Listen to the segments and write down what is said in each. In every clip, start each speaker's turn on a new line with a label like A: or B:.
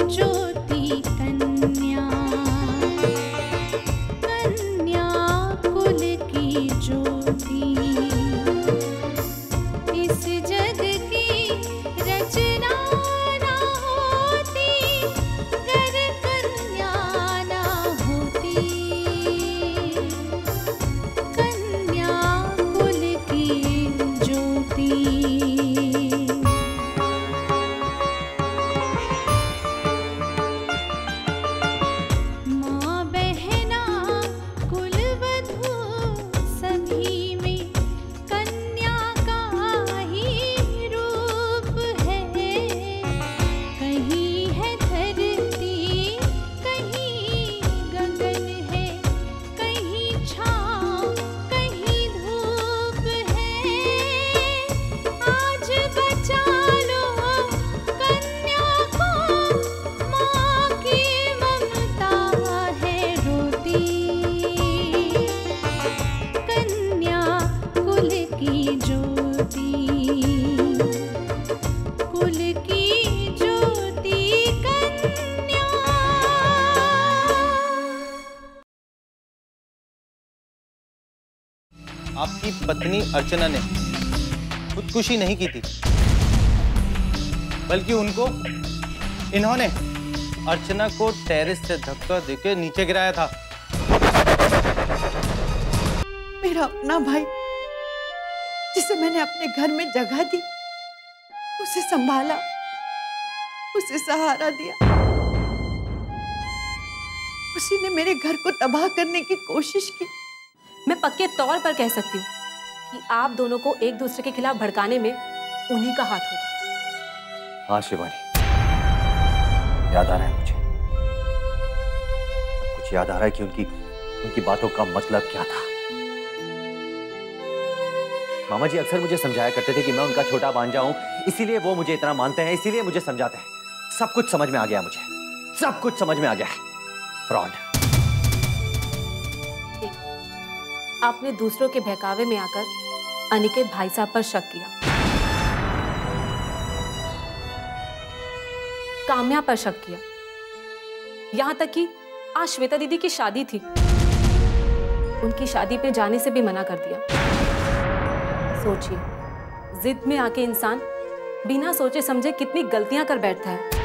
A: ज्योति कन्या, कन्या कुल की ज्योति, इस जग की रचना ना होती गर कन्या ना होती, कन्या कुल की ज्योति। माँ बहना कुलवधू सभी में कन्या का ही रूप है, कहीं है धरती कहीं गगन है, कहीं छाँव कहीं धूप है, आज बचा लो कन्या को, माँ की ममता है रोती, कन्या कुल की ज्योति, कुल की ज्योति कन्या।
B: आपकी पत्नी अर्चना ने खुदकुशी नहीं की थी, बल्कि इन्होंने अर्चना को टेरेस से धक्का देकर नीचे गिराया था।
C: मेरा अपना भाई जिसे मैंने अपने घर में जगह दी, उसे संभाला, उसे सहारा दिया, उसी ने मेरे घर को तबाह करने की कोशिश की।
D: मैं पक्के तौर पर कह सकती हूँ कि आप दोनों को एक दूसरे के खिलाफ भड़काने में उन्हीं का हाथ होगा।
E: हाँ शिवानी, याद आ रहा है मुझे, सब कुछ याद आ रहा है कि उनकी बातों का मतलब क्या था। मामा जी अक्सर मुझे समझाया करते थे कि मैं उनका छोटा भांजा हूं, इसीलिए वो मुझे इतना मानते हैं, इसीलिए मुझे समझाते हैं। सब कुछ समझ में आ गया मुझे, सब कुछ समझ में आ गया है। फ्रॉड।
D: आपने दूसरों के बहकावे में आकर अनिकेत भाई साहब पर शक किया, काम्या पर शक किया, यहां तक कि आज श्वेता दीदी की शादी थी, उनकी शादी पे जाने से भी मना कर दिया। सोचिए, जिद में आके इंसान बिना सोचे समझे कितनी गलतियां कर बैठता है।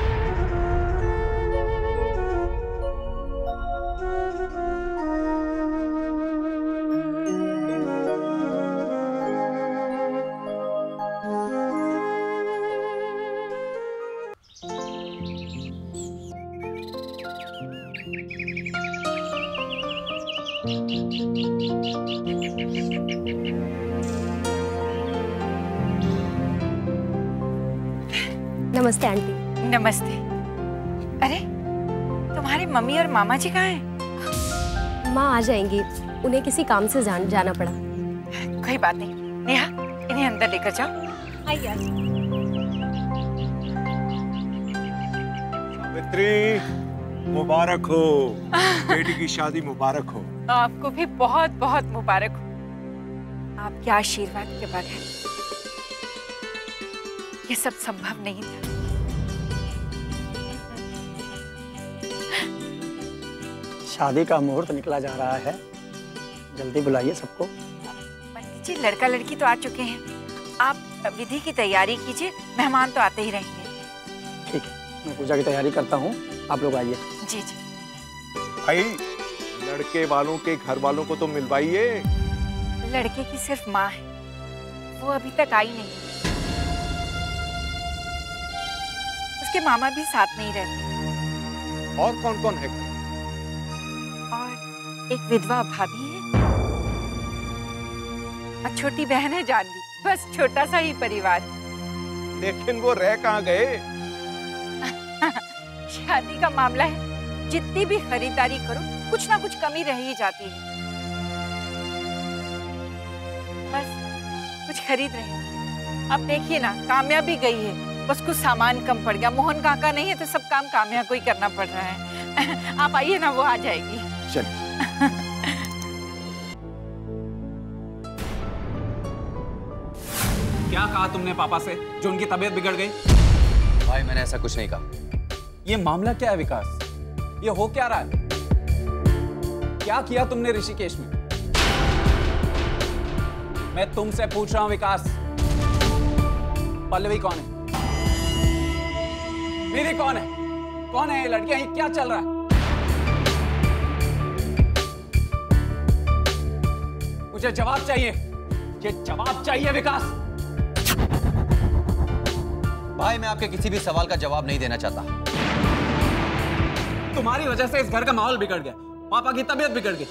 F: नमस्ते आंटी।
G: नमस्ते। अरे तुम्हारी मम्मी और मामा जी कहाँ हैं?
F: माँ आ जाएंगी, उन्हें किसी काम से जाना पड़ा।
G: कोई बात नहीं, नेहा इन्हें अंदर लेकर जाओ।
F: आइए।
H: सावित्री, मुबारक हो, बेटी की शादी मुबारक हो।
G: आपको भी बहुत बहुत मुबारक हो। आपके आशीर्वाद के बगैर ये सब संभव नहीं था।
I: शादी का मुहूर्त निकला जा रहा है, जल्दी बुलाइए सबको।
G: पंडित जी, लड़का लड़की तो आ चुके हैं, आप विधि की तैयारी कीजिए, मेहमान तो आते ही रहेंगे।
I: ठीक है, मैं पूजा की तैयारी करता हूँ, आप लोग आइए।
G: जी जी।
H: भाई, लड़के वालों के घर वालों को तो मिलवाइए।
G: लड़के की सिर्फ माँ है, वो अभी तक आई नहीं। उसके मामा भी साथ में ही रहते।
H: और कौन कौन है?
G: और एक विधवा भाभी है और छोटी बहन है जानवी। बस छोटा सा ही परिवार।
H: लेकिन वो रह कहाँ गए?
G: शादी का मामला है, जितनी भी खरीदारी करो कुछ ना कुछ कमी रह ही जाती है। बस कुछ खरीद रहे हैं। अब देखिए ना, काम्या भी गई है, बस कुछ सामान कम पड़ गया। मोहन काका नहीं है तो सब काम काम्या को ही करना पड़ रहा है। आप आइए ना, वो आ जाएगी।
H: चल।
J: क्या कहा तुमने पापा से जो उनकी तबीयत बिगड़ गई?
E: भाई मैंने ऐसा कुछ नहीं कहा।
J: ये मामला क्या है विकास? ये हो क्या रहा है? क्या किया तुमने ऋषिकेश में? मैं तुमसे पूछ रहा हूं विकास, पल्लवी कौन है? मेरी कौन है? कौन है ये लड़कियां? ये क्या चल रहा है? मुझे जवाब चाहिए, ये जवाब चाहिए विकास।
E: भाई मैं आपके किसी भी सवाल का जवाब नहीं देना चाहता।
J: तुम्हारी वजह से इस घर का माहौल बिगड़ गया, पापा की तबीयत बिगड़ गई।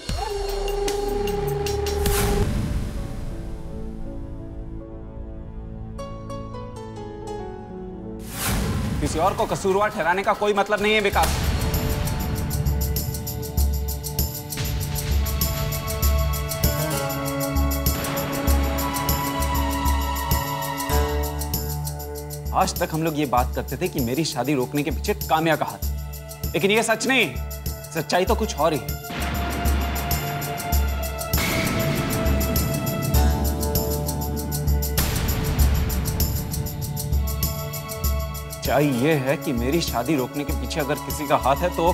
J: किसी और को कसूरवार ठहराने का कोई मतलब नहीं है विकास। आज तक हम लोग ये बात करते थे कि मेरी शादी रोकने के पीछे काम्या का हाथ, लेकिन ये सच नहीं, सच्चाई तो कुछ और ही है। सच्चाई ये है कि मेरी शादी रोकने के पीछे अगर किसी का हाथ है तो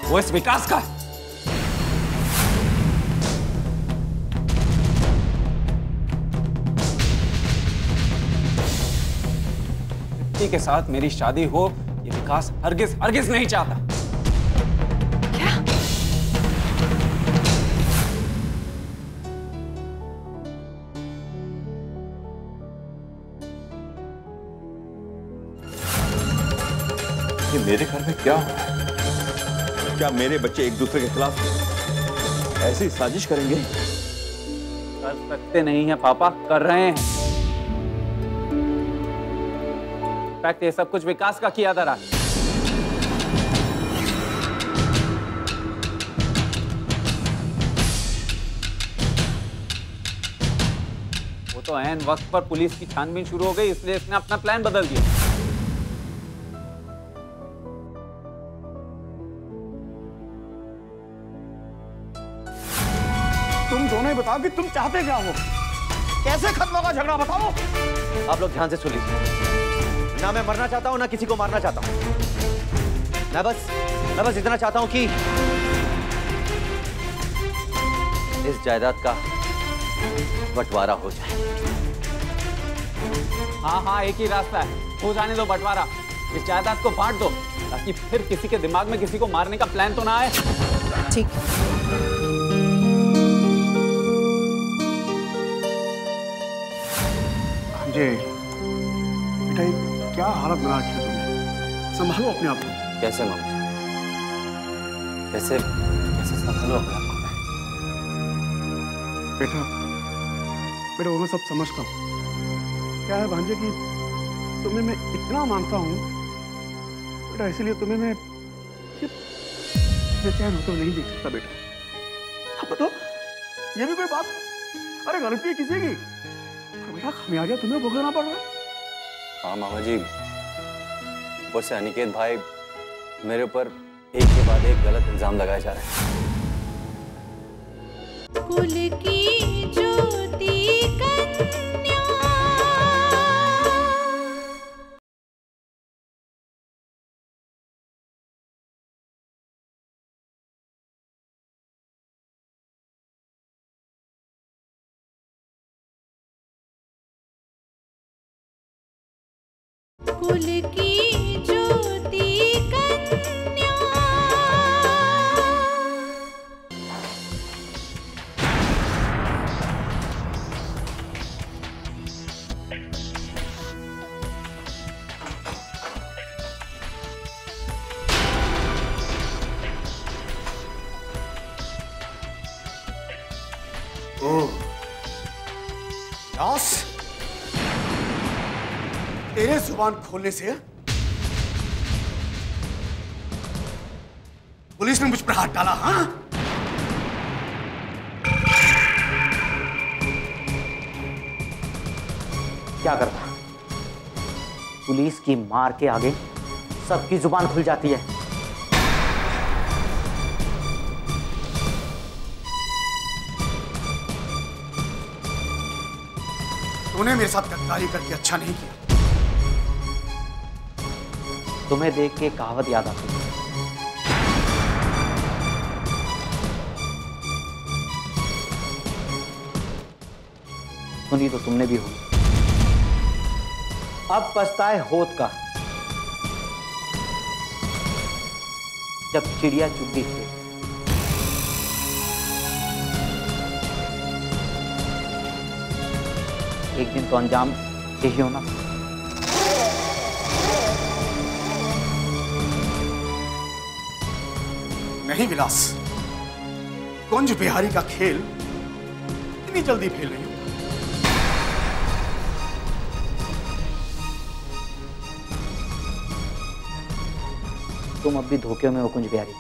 J: वो इस विकास का है। दीप्ति के साथ मेरी शादी हो ये विकास हरगिज हरगिज नहीं चाहता।
G: क्या?
H: ये मेरे घर में क्या हो रहा है? क्या मेरे बच्चे एक दूसरे के खिलाफ ऐसी साजिश करेंगे?
J: कर सकते नहीं है पापा, कर रहे हैं। इनफैक्ट ये सब कुछ विकास का किया था। वो तो ऐन वक्त पर पुलिस की छानबीन शुरू हो गई, इसलिए इसने अपना प्लान बदल दिया।
I: तुम दोनों ही बताओ कि तुम चाहते क्या हो? कैसे खत्म होगा झगड़ा, बताओ।
E: आप लोग ध्यान से सुन लीजिए। ना मैं मरना चाहता हूं ना किसी को मारना चाहता हूं। मैं बस इतना चाहता हूं कि इस जायदाद का बंटवारा हो जाए।
J: हाँ, एक ही रास्ता है, हो जाने दो बंटवारा। इस जायदाद को बांट दो ताकि फिर किसी के दिमाग में किसी को मारने का प्लान तो ना आए।
C: ठीक।
I: जी बेटा, ये क्या हालत बना रखी है तुमने? संभालो अपने आप को।
E: कैसे मामू? कैसे संभालो अपने आप को?
I: बेटा वो मैं सब समझता हूँ। क्या है भांजे कि तुम्हें मैं इतना मानता हूँ बेटा, इसीलिए तुम्हें मैं बेचैन होते नहीं देख सकता बेटा। अब बताओ, ये भी कोई बात? अरे गलती है किसी की, बेटा खामियाजा तुम्हें भुगतना पड़ रहा है।
E: हाँ मामा जी, ऊपर से अनिकेत भाई मेरे ऊपर एक के बाद एक गलत इल्जाम लगाए जा रहे हैं।
A: कुल की ज्योति कन्या, कुल की ज्योति कन्या।
I: दास, तेरे जुबान खोलने से पुलिस ने मुझ पर हाथ डाला। हाँ,
K: क्या करता? पुलिस की मार के आगे सबकी जुबान खुल जाती है।
I: तूने मेरे साथ गद्दारी करके अच्छा नहीं किया।
K: तुम्हें देख के कहावत याद आती है, सुनी तो तुमने भी होगी। अब पछताए होत का, जब चिड़िया चुग गई थी। एक दिन तो अंजाम यही होना।
I: नहीं विलास, कुंज बिहारी का खेल इतनी जल्दी फेल नहीं होगा।
K: तुम अब भी धोखे में हो कुंज बिहारी।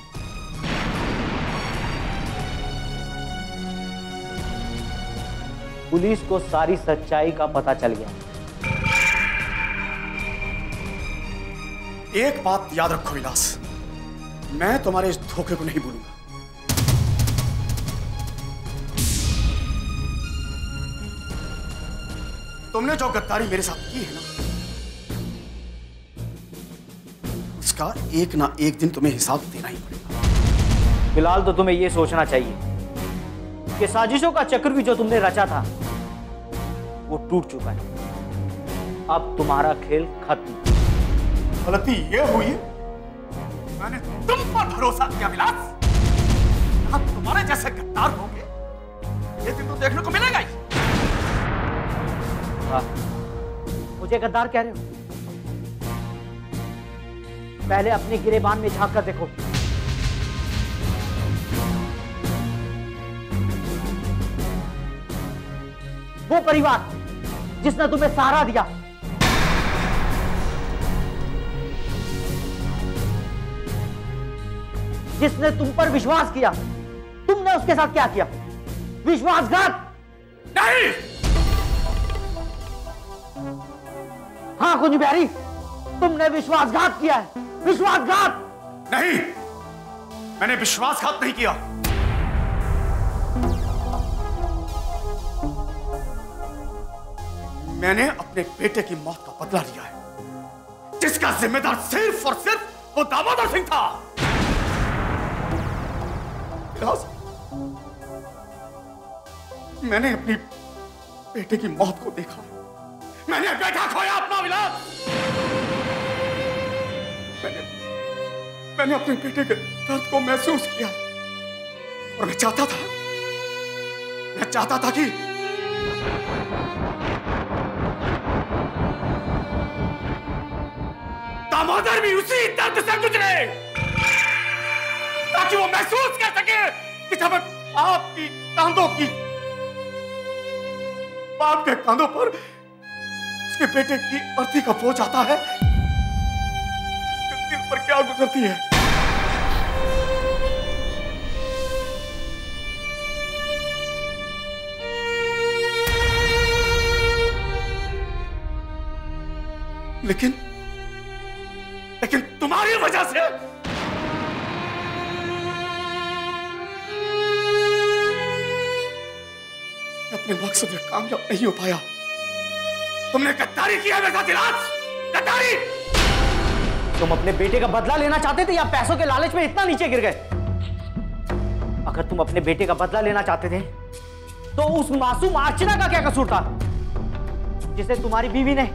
K: पुलिस को सारी सच्चाई का पता चल गया।
I: एक बात याद रखो विलास, मैं तुम्हारे इस धोखे को नहीं भूलूंगा। तुमने जो गद्दारी मेरे साथ की है ना, उसका एक ना एक दिन तुम्हें हिसाब देना ही पड़ेगा।
K: फिलहाल तो तुम्हें यह सोचना चाहिए कि साजिशों का चक्र भी जो तुमने रचा था वो टूट चुका है। अब तुम्हारा खेल खत्म।
I: गलती ये हुई, मैंने तुम पर भरोसा किया विलास। अब तुम्हारे जैसे गद्दार होंगे ये दिन तो देखने को मिलेगा ही।
K: मुझे गद्दार कह रहे हो? पहले अपने गिरेबान में झांक कर देखो। वो परिवार जिसने तुम्हें सहारा दिया, जिसने तुम पर विश्वास किया, तुमने उसके साथ क्या किया? विश्वासघात।
I: नहीं।
K: हाँ कुंज बिहारी, तुमने विश्वासघात किया है। विश्वासघात।
I: नहीं, मैंने विश्वासघात नहीं किया। मैंने अपने बेटे की मौत का बदला लिया है, जिसका जिम्मेदार सिर्फ और सिर्फ वो दामोदर सिंह था। मैंने अपनी बेटे की मौत को देखा, मैंने बेटा खोया अपना विलास। मैंने अपने बेटे के दर्द को महसूस किया और मैं चाहता था कि दामोदर भी उसी दर्द से गुजरे, ताकि वो महसूस कर सके कि जब आपकी कांधों की, बाप के कांधों पर उसके बेटे की अर्थी का बोझ आता है, दिल पर क्या गुजरती है। लेकिन तुम्हारी वजह से अपने मकसद में कामयाब नहीं हो पाया। तुमने गद्दारी किया मेरे साथ विलास, गद्दारी।
K: तुम अपने बेटे का बदला लेना चाहते थे या पैसों के लालच में इतना नीचे गिर गए? अगर तुम अपने बेटे का बदला लेना चाहते थे तो उस मासूम अर्चना का क्या कसूर था जिसे तुम्हारी बीवी ने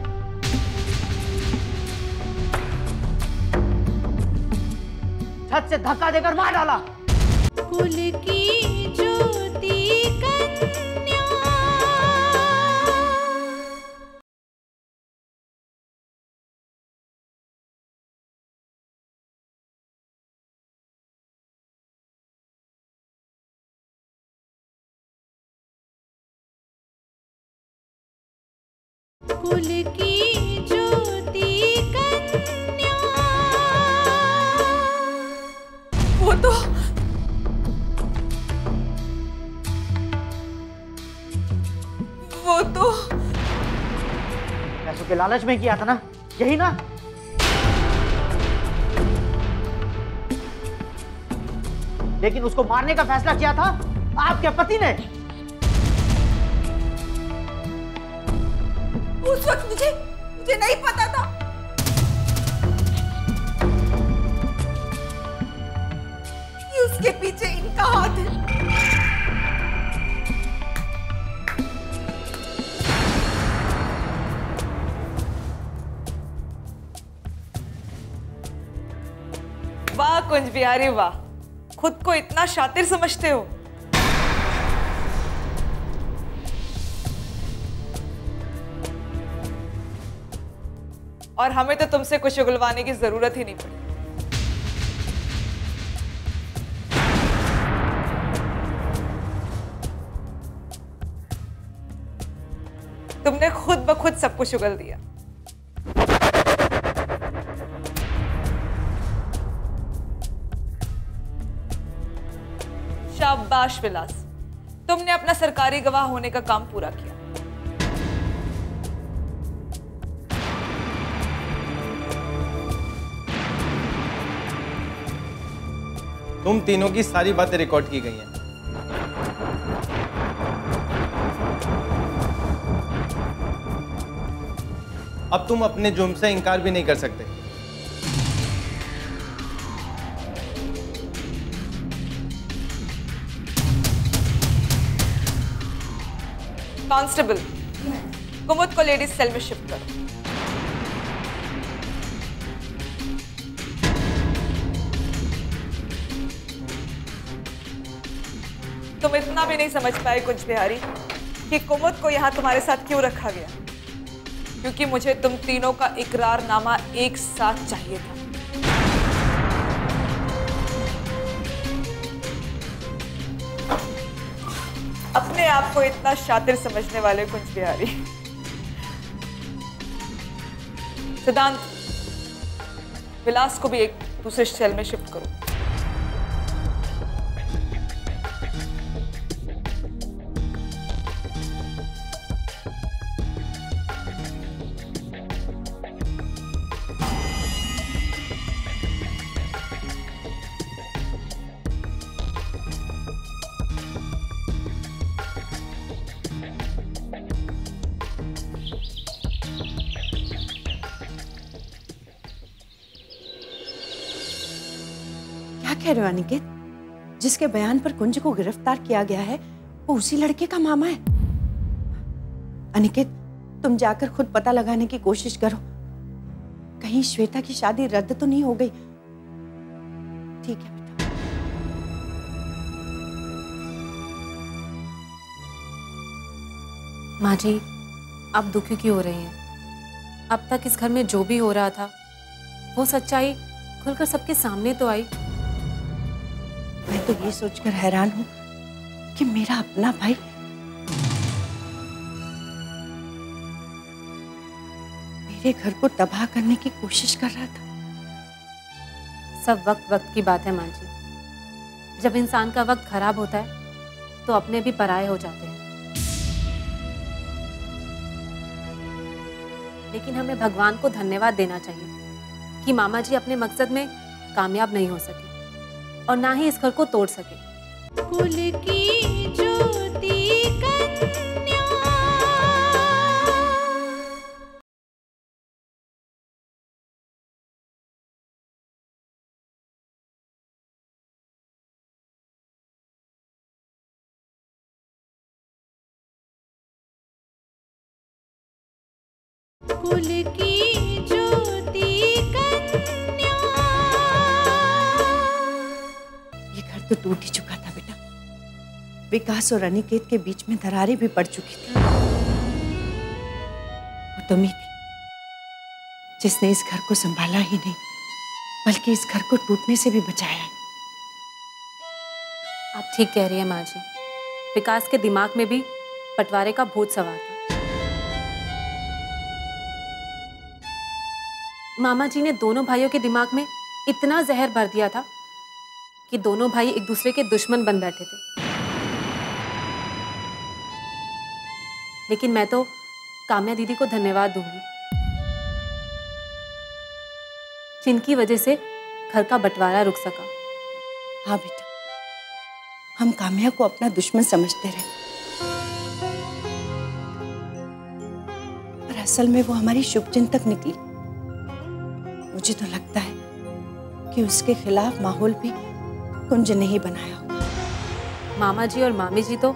K: छत से धक्का देकर मार डाला?
A: कुल की ज्योति कन्या। कुल की ज्योति कन्या।
G: वो तो
K: पैसों के लालच में किया था ना, यही ना? लेकिन उसको मारने का फैसला किया था आपके पति ने।
G: उस वक्त मुझे नहीं पता था।
C: इसके पीछे इनका हाथ है।
L: वाह कुंज बिहारी वाह, खुद को इतना शातिर समझते हो। और हमें तो तुमसे कुछ उगलवाने की जरूरत ही नहीं पड़ी। तुमने खुद ब खुद सब कुछ उगल दिया। शाबाश विलास, तुमने अपना सरकारी गवाह होने का काम पूरा किया।
B: तुम तीनों की सारी बातें रिकॉर्ड की गई हैं। अब तुम अपने जुर्म से इनकार भी नहीं कर सकते।
L: कांस्टेबल, कुमुद को लेडीज सेल में शिफ्ट करो। तुम इतना भी नहीं समझ पाए कुंज बिहारी कि कुमुद को यहाँ तुम्हारे साथ क्यों रखा गया, क्योंकि मुझे तुम तीनों का इकरारनामा एक साथ चाहिए था। अपने आप को इतना शातिर समझने वाले कुंज बिहारी। सिद्धांत, विलास को भी एक दूसरे सेल में शिफ्ट करो।
C: कह रहे हो अनिकेत? जिसके बयान पर कुंज को गिरफ्तार किया गया है वो उसी लड़के का मामा है। अनिकेत, तुम जाकर खुद पता लगाने की कोशिश करो, कहीं श्वेता की शादी रद्द तो नहीं हो गई। ठीक है बेटा।
D: माँ जी, आप दुखी क्यों हो रही हैं? अब तक इस घर में जो भी हो रहा था वो सच्चाई खुलकर सबके सामने तो आई।
C: मैं तो ये सोचकर हैरान हूं कि मेरा अपना भाई मेरे घर को तबाह करने की कोशिश कर रहा था।
D: सब वक्त वक्त की बात है माँ जी। जब इंसान का वक्त खराब होता है तो अपने भी पराये हो जाते हैं। लेकिन हमें भगवान को धन्यवाद देना चाहिए कि मामा जी अपने मकसद में कामयाब नहीं हो सके और ना ही इस घर को तोड़ सके।
A: कुल की ज्योति कन्या। कुल की ज्योति कन्या।
C: ये घर तो टूट ही चुका था बेटा। विकास और अनिकेत के बीच में दरारें भी पड़ चुकी थी। वो तुम ही थी जिसने इस घर को संभाला ही नहीं बल्कि इस घर को टूटने से भी बचाया है।
D: आप ठीक कह रही हैं माँ जी। विकास के दिमाग में भी बंटवारे का भूत सवार था। मामा जी ने दोनों भाइयों के दिमाग में इतना जहर भर दिया था कि दोनों भाई एक दूसरे के दुश्मन बन बैठे थे। लेकिन मैं तो काम्या दीदी को धन्यवाद दूंगी, जिनकी वजह से घर का बंटवारा रुक सका।
C: हाँ बेटा, हम काम्या को अपना दुश्मन समझते रहे, पर असल में वो हमारी शुभचिंतक निकली। मुझे तो लगता है कि उसके खिलाफ माहौल भी कुंज ने ही बनाया होगा।
D: मामा जी और मामी जी तो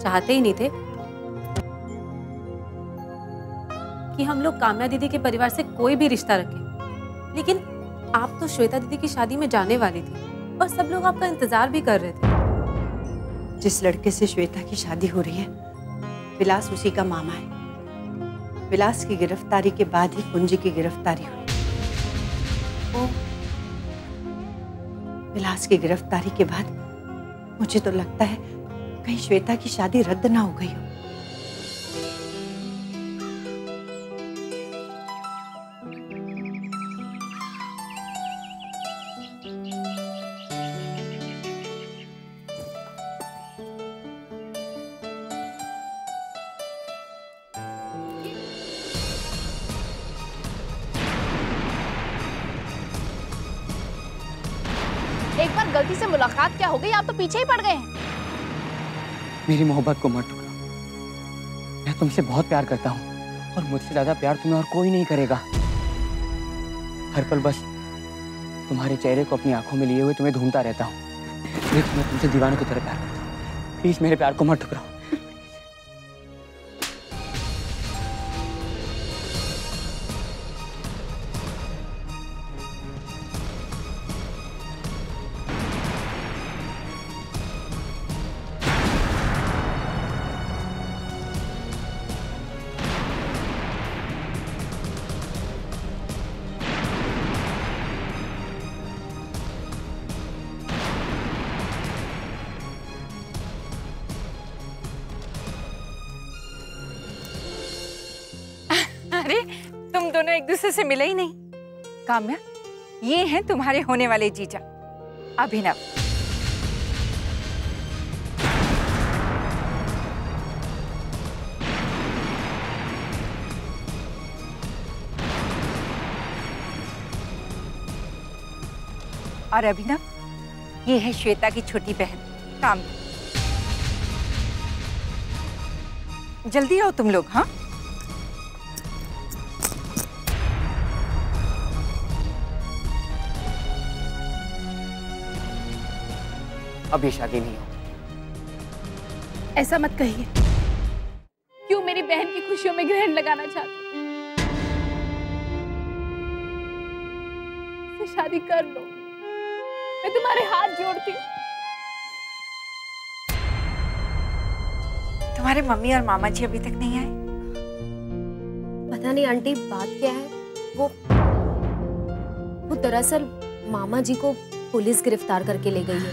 D: चाहते ही नहीं थे कि हम लोग काम्या दीदी के परिवार से कोई भी रिश्ता रखें, लेकिन आप तो श्वेता दीदी की शादी में जाने वाली थी और सब लोग आपका इंतजार भी कर रहे थे।
C: जिस लड़के से श्वेता की शादी हो रही है विलास उसी का मामा है। विलास की गिरफ्तारी के बाद ही कुंज की गिरफ्तारी हुई। विलास की गिरफ्तारी के बाद मुझे तो लगता है कहीं श्वेता की शादी रद्द ना हो गई हो।
M: एक बार गलती से मुलाकात क्या हो गई, आप तो पीछे ही पड़ गए हैं।
K: मेरी मोहब्बत को मत ठुकराओ। मैं तुमसे बहुत प्यार करता हूँ और मुझसे ज्यादा प्यार तुम्हें और कोई नहीं करेगा। हर पल बस तुम्हारे चेहरे को अपनी आंखों में लिए हुए तुम्हें ढूंढता रहता हूँ। देखो मैं तुमसे दीवानों की तरह प्यार करता हूँ। प्लीज मेरे प्यार को मत ठुकराओ।
G: अरे तुम दोनों एक दूसरे से मिले ही नहीं। काम्या, ये हैं तुम्हारे होने वाले जीजा अभिनव। और अभिनव, ये है श्वेता की छोटी बहन काम्या। जल्दी आओ तुम लोग। हाँ,
K: अब ये शादी नहीं हो।
M: ऐसा मत कहिए। क्यों मेरी बहन की खुशियों में ग्रहण लगाना चाहते? तो शादी कर लो, मैं तुम्हारे हाथ जोड़ती हूँ।
G: तुम्हारे मम्मी और मामा जी अभी तक नहीं आए?
F: पता नहीं आंटी बात क्या है। वो दरअसल मामा जी को पुलिस गिरफ्तार करके ले गई है।